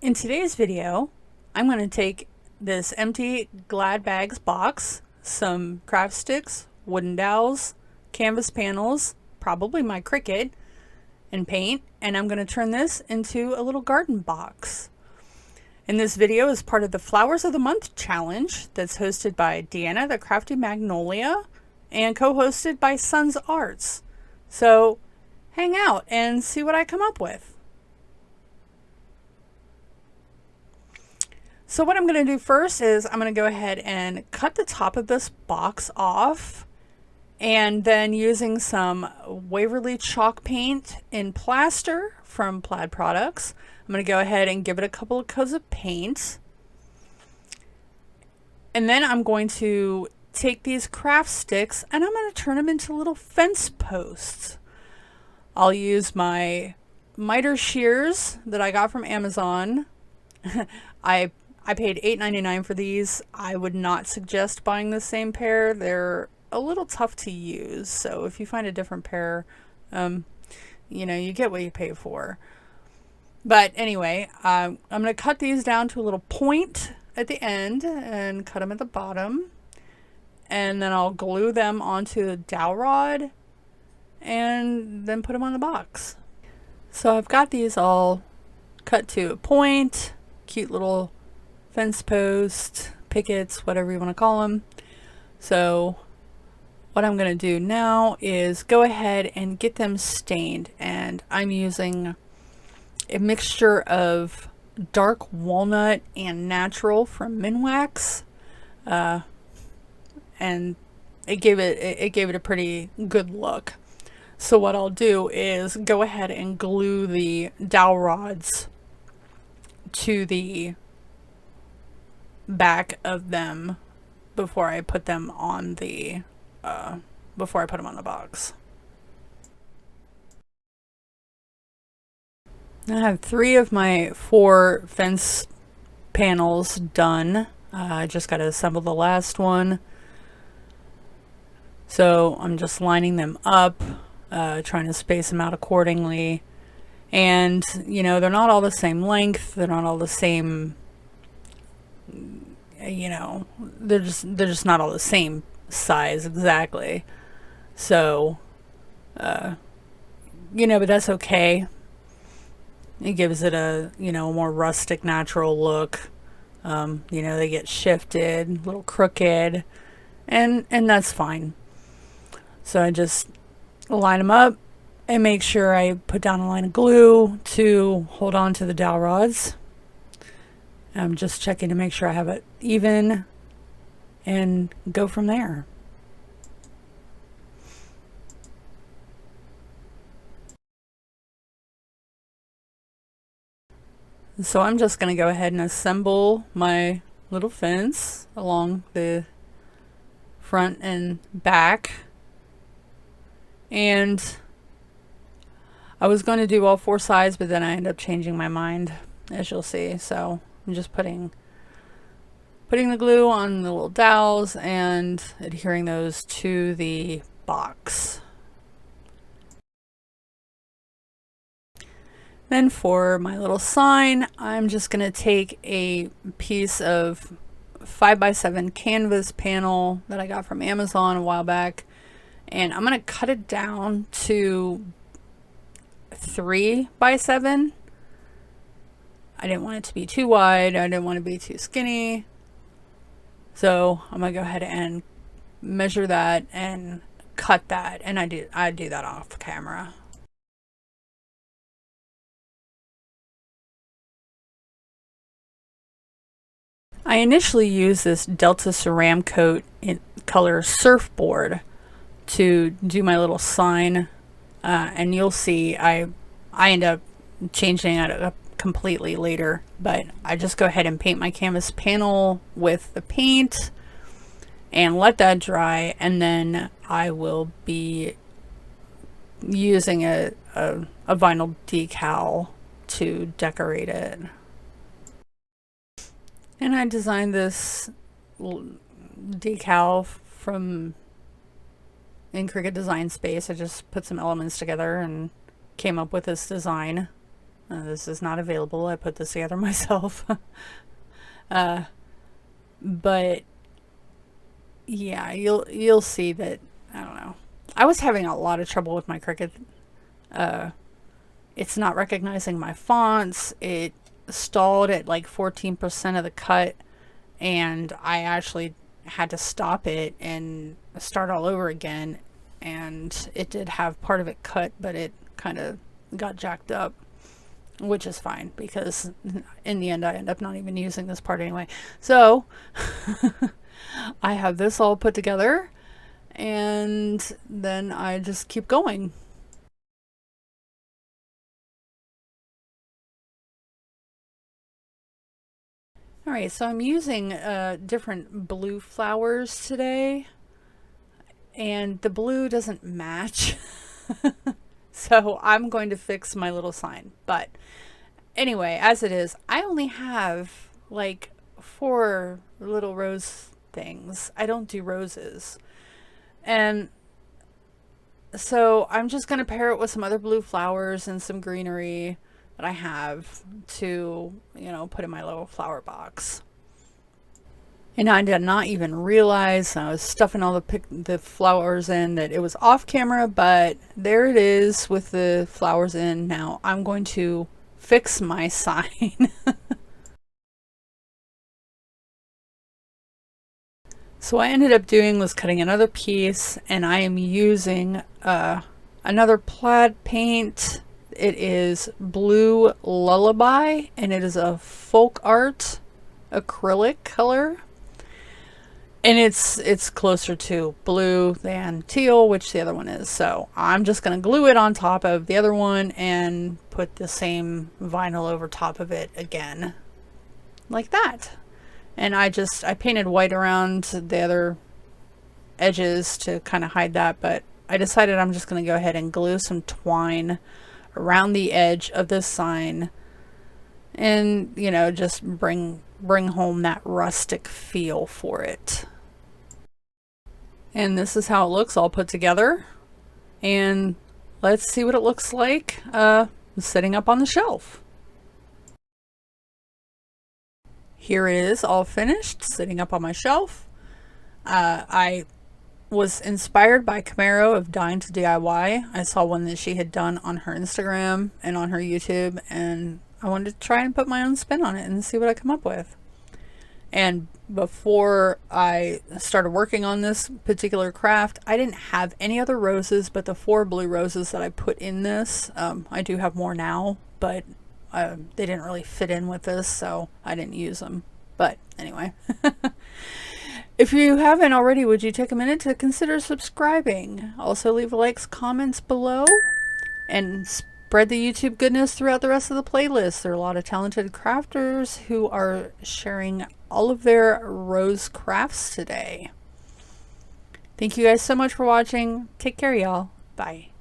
In today's video, I'm going to take this empty Glad Bags box, some craft sticks, wooden dowels, canvas panels, probably my Cricut, and paint, and I'm going to turn this into a little garden box. And this video is part of the Flowers of the Month challenge that's hosted by Deanna the Crafty Magnolia and co-hosted by Sons Arts. So hang out and see what I come up with. So what I'm going to do first is I'm going to go ahead and cut the top of this box off, and then using some Waverly chalk paint in plaster from Plaid Products, I'm going to go ahead and give it a couple of coats of paint. And then I'm going to take these craft sticks and I'm going to turn them into little fence posts. I'll use my miter shears that I got from Amazon. I paid $8.99 for these. I would not suggest buying the same pair. They're a little tough to use. So if you find a different pair, you know, you get what you pay for. But anyway, I'm going to cut these down to a little point at the end and cut them at the bottom. And then I'll glue them onto the dowel rod and then put them on the box. So I've got these all cut to a point, cute little fence post, pickets, whatever you want to call them. So what I'm going to do now is go ahead and get them stained, and I'm using a mixture of dark walnut and natural from Minwax, and it gave it a pretty good look. So what I'll do is go ahead and glue the dowel rods to the back of them before I put them on the box. I have 3 of my 4 fence panels done. I just got to assemble the last one. So I'm just lining them up, trying to space them out accordingly. And, you know, they're not all the same length. They're not all the same, you know, they're just not all the same size exactly. So, you know, but that's okay. It gives it a, you know, more rustic, natural look. You know, they get shifted, a little crooked, and that's fine. So I just line them up and make sure I put down a line of glue to hold on to the dowel rods. I'm just checking to make sure I have it even and go from there. So I'm just going to go ahead and assemble my little fence along the front and back. And I was going to do all 4 sides, but then I ended up changing my mind, as you'll see. So I'm just putting the glue on the little dowels and adhering those to the box. Then for my little sign, I'm just going to take a piece of 5x7 canvas panel that I got from Amazon a while back, and I'm going to cut it down to 3x7. I didn't want it to be too wide. I didn't want to be too skinny. So I'm going to go ahead and measure that and cut that. And I do that off camera. I initially used this Delta Ceram Coat in color Surfboard to do my little sign. And you'll see I end up changing it up completely later, but I just go ahead and paint my canvas panel with the paint and let that dry, and then I will be using a vinyl decal to decorate it. And I designed this decal from in Cricut Design Space. I just put some elements together and came up with this design. This is not available. I put this together myself. But yeah, you'll see that, I don't know. I was having a lot of trouble with my Cricut. It's not recognizing my fonts. It stalled at like 14% of the cut, and I actually had to stop it and start all over again. And it did have part of it cut, but it kind of got jacked up, which is fine because in the end I end up not even using this part anyway. So I have this all put together, and then I just keep going. Alright, so I'm using different blue flowers today, and the blue doesn't match. So I'm going to fix my little sign. But anyway, as it is, I only have like 4 little rose things. I don't do roses. And so I'm just going to pair it with some other blue flowers and some greenery that I have to, you know, put in my little flower box. And I did not even realize I was stuffing all the flowers in that it was off camera, but there it is with the flowers in. Now I'm going to fix my sign. So what I ended up doing was cutting another piece, and I am using another plaid paint. It is Blue Lullaby, and it is a folk art acrylic color. And it's closer to blue than teal, which the other one is. So I'm just going to glue it on top of the other one and put the same vinyl over top of it again. Like that. And I painted white around the other edges to kind of hide that. But I decided I'm just going to go ahead and glue some twine around the edge of this sign. And, you know, just bring home that rustic feel for it. And this is how it looks all put together. And let's see what it looks like sitting up on the shelf. Here it is, all finished, sitting up on my shelf. I was inspired by Camaro of Dying to DIY. I saw one that she had done on her Instagram and on her YouTube, and I wanted to try and put my own spin on it and see what I come up with. And before I started working on this particular craft, I didn't have any other roses but the 4 blue roses that I put in this. I do have more now, but they didn't really fit in with this, so I didn't use them. But anyway, if you haven't already, would you take a minute to consider subscribing? Also leave likes, comments below, and spread the YouTube goodness throughout the rest of the playlist. There are a lot of talented crafters who are sharing all of their rose crafts today. Thank you guys so much for watching. Take care, y'all. Bye.